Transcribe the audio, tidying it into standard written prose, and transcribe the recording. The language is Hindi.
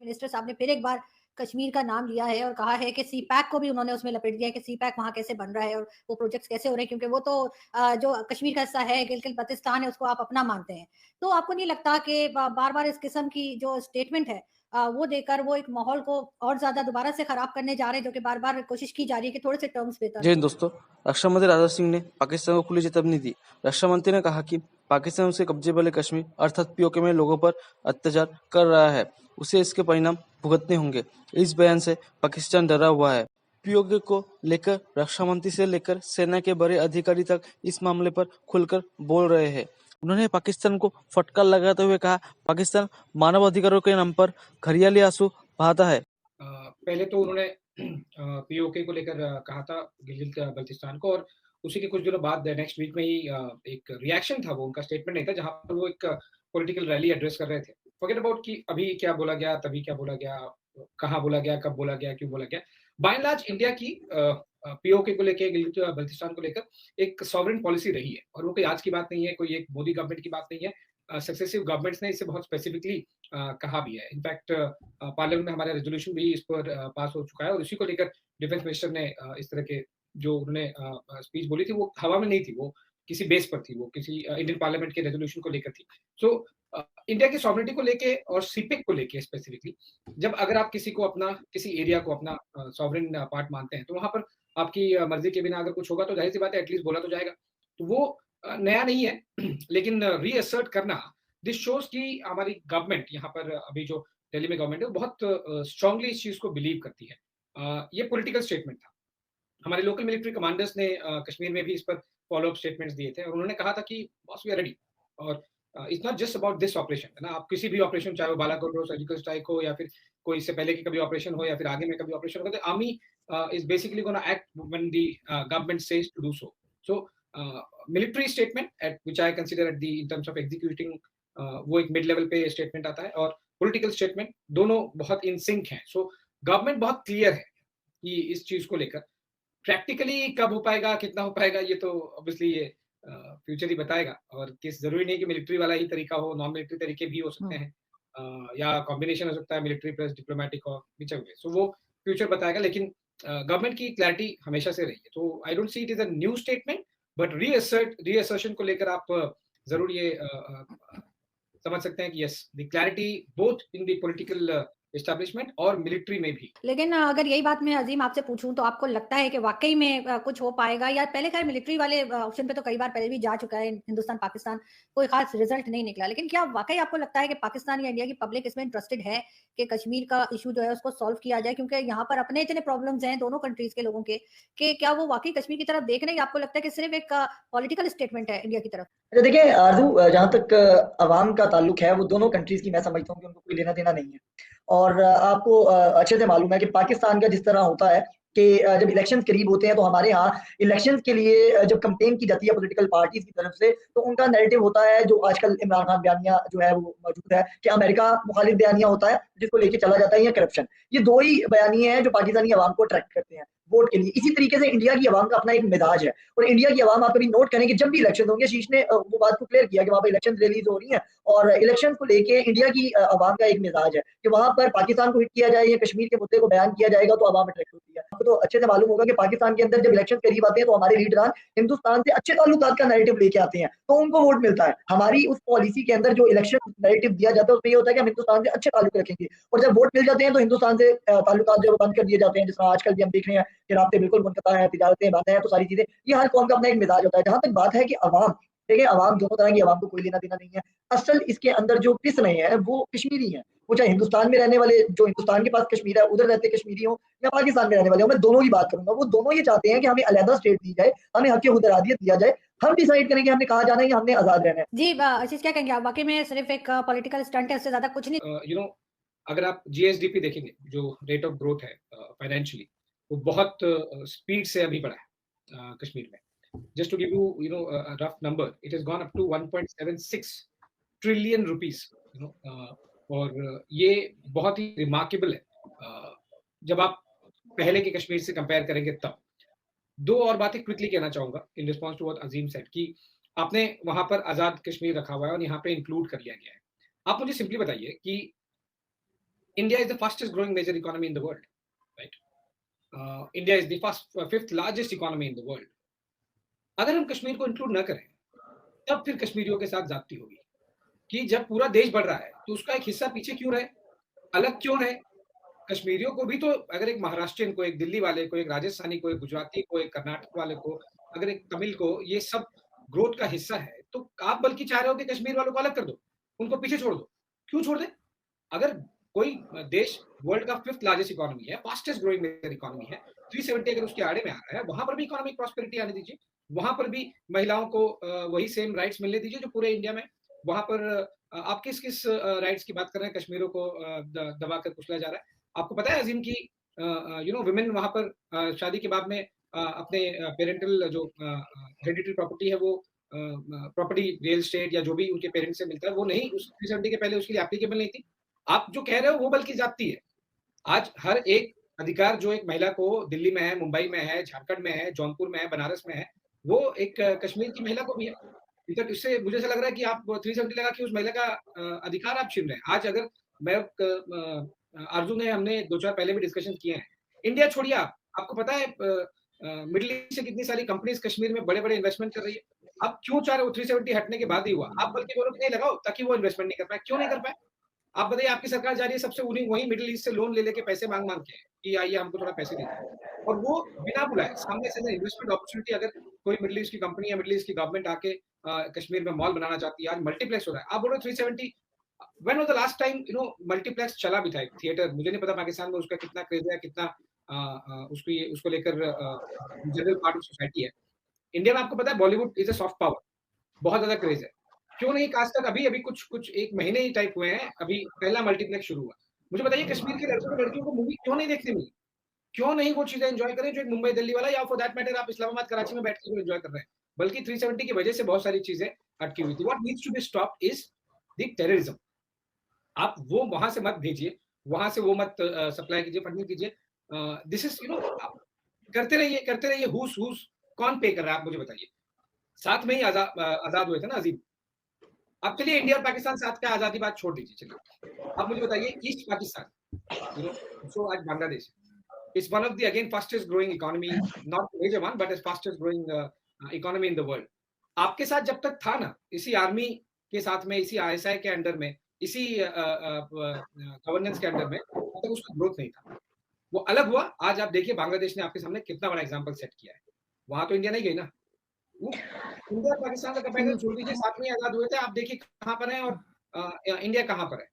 मिनिस्टर साहब ने फिर एक बार कश्मीर का नाम लिया है और कहा है कि सी पैक को भी उन्होंने उसमें लपेट दिया है कि सी पैक वहाँ कैसे बन रहा है और वो प्रोजेक्ट्स कैसे हो रहे हैं, क्योंकि वो तो जो कश्मीर का हिस्सा है, गिलगित बल्तिस्तान है, उसको आप अपना मानते हैं। तो आपको नहीं लगता कि बार-बार इस किस्म की जो स्टेटमेंट है वो देकर वो एक माहौल को और ज़्यादा दोबारा से खराब करने जा रहे हैं, जो कि बार-बार कोशिश की जा रही है कि थोड़े से टर्म्स बेहतर जय हों? हिंद दोस्तों। रक्षा मंत्री राजनाथ सिंह ने पाकिस्तान को खुली चेतावनी दी। रक्षा मंत्री ने कहा कि पाकिस्तान उसके कब्जे वाले कश्मीर अर्थात पीओके में लोगों पर अत्याचार कर रहा है, उसे इसके परिणाम भुगतने होंगे। इस बयान से पाकिस्तान डरा हुआ है। पीओके को लेकर रक्षा मंत्री से लेकर सेना के बड़े अधिकारी तक इस मामले पर खुलकर बोल रहे हैं। उन्होंने पाकिस्तान को फटकार लगाते हुए कहा, पाकिस्तान मानव अधिकारों के नाम पर घड़ियाली आंसू बहाता है। पहले तो उन्होंने पीओके को लेकर कहा था गिलगित बल्तिस्तान को, और उसी के कुछ दिनों बाद नेक्स्ट वीक में ही एक रिएक्शन था, वो उनका स्टेटमेंट नहीं था, जहाँ पर वो एक पॉलिटिकल रैली एड्रेस कर रहे थे। फॉरगेट अबाउट कि अभी क्या बोला गया, तभी क्या बोला गया, कहाँ बोला गया, कब बोला गया, क्यों बोला गया। बाय एंड लार्ज इंडिया की पीओके को लेकर, गिलगित बल्तिस्तान को लेकर एक सॉवरेन पॉलिसी रही है, और वो कोई आज की बात नहीं है, कोई एक मोदी गवर्नमेंट की बात नहीं है। सक्सेसिव गवर्नमेंट्स ने इसे बहुत स्पेसिफिकली कहा भी है। इनफैक्ट पार्लियामेंट में हमारा रेजोल्यूशन भी इस पर पास हो चुका है, और उसी को लेकर डिफेंस मिनिस्टर ने इस तरह के जो उन्होंने स्पीच बोली थी, वो हवा में नहीं थी, वो किसी बेस पर थी, वो किसी इंडियन पार्लियामेंट के रेजोल्यूशन को लेकर थी। सो इंडिया की सॉवरेनिटी को लेके और सीपेक को लेके स्पेसिफिकली, जब अगर आप किसी को अपना, किसी एरिया को अपना सॉवरेन पार्ट मानते हैं, तो वहां पर आपकी मर्जी के बिना अगर कुछ होगा तो जाहिर सी बात है एटलीस्ट बोला तो जाएगा। तो वो नया नहीं है लेकिन रीअसर्ट करना, दिस शोज कि हमारी गवर्नमेंट यहाँ पर अभी जो दिल्ली में गवर्नमेंट है, वो बहुत स्ट्रांगली इस चीज को बिलीव करती है। ये पॉलिटिकल स्टेटमेंट था। हमारे लोकल मिलिट्री कमांडर्स ने कश्मीर में भी इस पर फॉलो अप स्टेटमेंट्स दिए थे, और उन्होंने कहा था कि बॉस वी आर रेडी। और it's not just about this operation, है ना, आप किसी भी ऑपरेशन, चाहे वो बालाकोट हो, सर्जिकल स्ट्राइक हो, या फिर कोई इससे पहले की कभी ऑपरेशन हो, या फिर आगे में कभी ऑपरेशन हो, तो army is basically gonna act when the government says to do so. So military statement at which I consider at the in terms of executing, वो एक मिड लेवल पे स्टेटमेंट आता है, और पॉलिटिकल स्टेटमेंट, दोनों बहुत इन सिंक हैं। सो गवर्नमेंट बहुत क्लियर है कि इस चीज को लेकर प्रैक्टिकली कब हो पाएगा, कितना हो पाएगा, ये तो ऑब्वियसली ये फ्यूचर ही बताएगा। और किस जरूरी नहीं कि मिलिट्री वाला ही तरीका हो, नॉन मिलिट्री तरीके भी हो सकते हैं, या कॉम्बिनेशन हो सकता है मिलिट्री प्लस डिप्लोमेटिक और विच वे। सो वो फ्यूचर बताएगा, लेकिन गवर्नमेंट की क्लैरिटी हमेशा से रही है। तो I don't see it is a new statement, but reassertion को लेकर आप जरूर ये समझ सकते हैं कि yes, the clarity both in the political establishment और मिलिट्री में भी। लेकिन अगर यही बात मैं अज़ीम आपसे पूछूँ तो आपको लगता है कि वाक़ई में कुछ हो पाएगा, या पहले ख़ैर मिलिट्री वाले ऑप्शन पे तो कई बार पहले भी जा चुका है हिंदुस्तान-पाकिस्तान, कोई ख़ास रिज़ल्ट नहीं निकला। लेकिन क्या वाक़ई आपको लगता है कि पाकिस्तान या इंडिया की पब्लिक इसमें इंटरेस्टेड है कि कश्मीर का इश्यू जो है उसको सॉल्व किया जाए? क्योंकि यहाँ पर अपने इतने प्रॉब्लम्स हैं दोनों कंट्रीज़ के लोगों के, कि क्या वो वाक़ई कश्मीर की तरफ देख रहे हैं, या आपको लगता है कि सिर्फ़ एक पॉलिटिकल स्टेटमेंट है इंडिया की तरफ? अच्छा देखिए आरज़ू, जहाँ तक अवाम का ताल्लुक है, वो दोनों कंट्रीज़ की मैं समझता हूँ कि उनको कोई लेना-देना नहीं है। और आपको अच्छे से मालूम है कि पाकिस्तान का जिस तरह होता है कि जब इलेक्शंस करीब होते हैं, तो हमारे यहाँ इलेक्शंस के लिए जब कैंपेन की जाती है पॉलिटिकल पार्टीज़ की तरफ से, तो उनका नैरेटिव होता है, जो आजकल इमरान खान बयानिया जो है वो मौजूद है, कि अमेरिका मुखालिफ बयानिया होता है, जिसको लेके चला जाता है, या करप्शन। ये 2 ही बयानिए हैं जो पाकिस्तानी अवाम को अट्रैक्ट करते हैं वोट के लिए। इसी तरीके से इंडिया की अवाम का अपना एक मिजाज है, और इंडिया की अवाम आप कभी नोट करें कि जब भी इलेक्शन होंगे, शीश ने वो बात को क्लियर किया कि वहाँ पे इलेक्शन रिलीज हो रही है, और इलेक्शन को लेके इंडिया की अवाम का एक मिजाज है कि वहाँ पर पाकिस्तान को हिट किया जाए या कश्मीर के मुद्दे को बयान किया जाएगा तो अवाम अट्रैक्ट होती है। आपको तो अच्छे से मालूम होगा कि पाकिस्तान के अंदर जब इलेक्शन करीब आते हैं, तो हमारे लीडरान हिंदुस्तान से अच्छे ताल्लुकात का नैरेटिव लेके आते हैं, तो उनको वोट मिलता है। हमारी उस पॉलिसी के अंदर जो इलेक्शन नैरेटिव दिया जाता है, उसमें ये होता है कि हम हिंदुस्तान से अच्छे ताल्लुक रखेंगे, और जब वोट मिल जाते हैं तो हिंदुस्तान से ताल्लुकात जो है वो बंद कर दिए जाते हैं, जिस तरह आजकल भी हम देख रहे हैं कि राब्ते बिल्कुल मुनक़ता है, तिजारतें बंद हैं, तो सारी चीज़ें, ये हर कौम का अपना एक मिजाज होता है। जहाँ तक बात है कि अवाम, देखिए अवाम दोनों तरह की अवाम को कोई लेना-देना नहीं है। असल इसके अंदर जो पिस रहे हैं वो कश्मीरी हैं। वो चाहे हिंदुस्तान में रहने वाले, जो हिंदुस्तान के पास कश्मीर है, उधर रहते कश्मीरी हों, या पाकिस्तान में रहने वाले हों, मैं दोनों की बात करूँगा। वो दोनों ये चाहते हैं कि हमें अलहदा स्टेट दी जाए, हमें हक़-ए-खुदरादियत दिया जाए, हम डिसाइड करें कि हमने कहाँ जाना है या हमने आज़ाद रहना है। जी, आशीष क्या कहेंगे आप? वाक़ई में सिर्फ़ एक पॉलिटिकल स्टंट है, उससे ज़्यादा कुछ नहीं? यू नो, अगर आप जीएसडीपी देखेंगे, जो रेट ऑफ ग्रोथ है फाइनेंशियली, वो बहुत स्पीड से अभी बढ़ा है कश्मीर में। Just to give you know rough number, it has gone up to 1.76 trillion rupees, you know. और ये बहुत ही रिमार्केबल है जब आप पहले के कश्मीर से कंपेयर करेंगे तब। दो और बातें क्विकली कहना चाहूंगा in response to what Azeem said, कि आपने वहां पर आजाद कश्मीर रखा हुआ है और यहाँ पे इंक्लूड कर लिया गया है। आप मुझे सिंपली बताइए कि India is the fastest growing major economy in the world, right? India is the fifth largest economy in the world. अगर हम कश्मीर को इंक्लूड न करें, तब फिर कश्मीरियों के साथ जाती होगी कि जब पूरा देश बढ़ रहा है तो उसका एक हिस्सा पीछे क्यों रहे, अलग क्यों रहे? कश्मीरियों को भी तो, अगर एक महाराष्ट्रियन को, एक दिल्ली वाले को, एक राजस्थानी को, एक गुजराती को, एक कर्नाटक वाले को, अगर एक तमिल को, ये सब ग्रोथ का हिस्सा है, तो आप बल्कि चाह रहे हो कि कश्मीर वालों को अलग कर दो, उनको पीछे छोड़ दो। क्यों छोड़ दें? अगर कोई देश वर्ल्ड का फिफ्थ लार्जेस्ट इकोनॉमी है, फास्टेस्ट ग्रोइंग इकोनॉमी है, 370 अगर उसके आड़े में आ रहा है, वहां पर भी इकोनॉमिक प्रॉस्पेरिटी आने दीजिए, वहां पर भी महिलाओं को वही सेम राइट्स मिलने दीजिए जो पूरे इंडिया में। वहां पर आप किस किस राइट्स की बात कर रहे हैं? कश्मीरों को दबा कर कुचला जा रहा है। आपको पता है अजीम की वुमेन वहां पर शादी के बाद में अपने पेरेंटल जो हेरिडिटरी प्रॉपर्टी है, वो प्रॉपर्टी रियल एस्टेट या जो भी उनके पेरेंट्स से मिलता है, वो नहीं, उस 370 के पहले उसके लिए एप्लीकेबल नहीं थी। आप जो कह रहे हो वो बल्कि जाती है। आज हर एक अधिकार जो एक महिला को दिल्ली में है, मुंबई में है, झारखंड में है, जौनपुर में है, बनारस में है, वो एक कश्मीर की महिला को भी है। तो इससे मुझे ऐसा लग रहा है कि आप 370 लगा के उस महिला का अधिकार आप छीन रहे हैं। आज अगर मैं अर्जुन ने, हमने 2-4 पहले भी डिस्कशन किए हैं, इंडिया छोड़िए, आपको पता है मिडिल ईस्ट से कितनी सारी कंपनीज कश्मीर में बड़े-बड़े इन्वेस्टमेंट कर रही है। आप क्यों चाह रहे हो 370 हटने के बाद ही हुआ? आप बल्कि बोलो कि नहीं लगाओ ताकि वो इन्वेस्टमेंट नहीं कर पाए। क्यों नहीं कर पाए? आप बताइए, आपकी सरकार जा रही है सबसे वही मिडिल ईस्ट से लोन ले लेके पैसे मांग के कि आइए हमको थोड़ा पैसे दीजिए, और वो बिना बुलाए सामने से इन्वेस्टमेंट अपॉर्चुनिटी, अगर कोई मिडिल ईस्ट की कंपनी या मिडिल ईस्ट की गवर्नमेंट आके कश्मीर में मॉल बनाना चाहती है, आज मल्टीप्लेक्स हो रहा है, आप बोल रहे हो 370। When was the last time multiplex चला भी था, थिएटर? मुझे नहीं पता पाकिस्तान में उसका कितना क्रेज है, कितना उसको लेकर जनरल पार्ट ऑफ सोसाइटी है। इंडिया में आपको पता है Bollywood is a soft power, बहुत ज्यादा क्रेज है। क्यों नहीं आज तक अभी कुछ एक महीने ही टाइप हुए हैं, अभी पहला मल्टीप्लेक्स शुरू हुआ। मुझे बताइए कश्मीर के लड़कियों को मूवी क्यों नहीं देखने मिली? क्यों नहीं वो चीजें एंजॉय करें जो एक मुंबई दिल्ली वाला, या फॉर दैट मैटर आप इस्लामाबाद कराची में बैठ के एंजॉय कर रहे हैं? बल्कि 370 की वजह से बहुत सारी चीजें अटकी हुई थी। What needs to be stopped is the terrorism. आप वो वहां से मत भेजिए, वहां से वो मत सप्लाई कीजिए, फंडिंग कीजिए। दिस इज करते रहिए। हुस कौन पे कर रहा है आप मुझे बताइए। साथ में ही आजाद हुए थे ना अजीम। अब चलिए इंडिया और पाकिस्तान साथ का आजादी बात छोड़ दीजिए, चलिए अब मुझे बताइए ईस्ट पाकिस्तान जो आज Bangladesh is one of the again fastest growing economy, not the major one but as fastest growing economy in the world. आपके साथ जब तक था ना, इसी आर्मी के साथ में, इसी ISI के अंडर में, इसी गवर्नेंस के अंडर में, तब तक उसका ग्रोथ नहीं था। वो अलग हुआ। आज आप देखिए बांग्लादेश ने आपके सामने कितना बड़ा एग्जांपल सेट किया है। वहां तो इंडिया नहीं गई ना। इंडिया पाकिस्तान का कंपैरिजन छोड़ दीजिए, साथ में आजाद हुए थे। आप देखिए कहां पर है और इंडिया कहां पर है।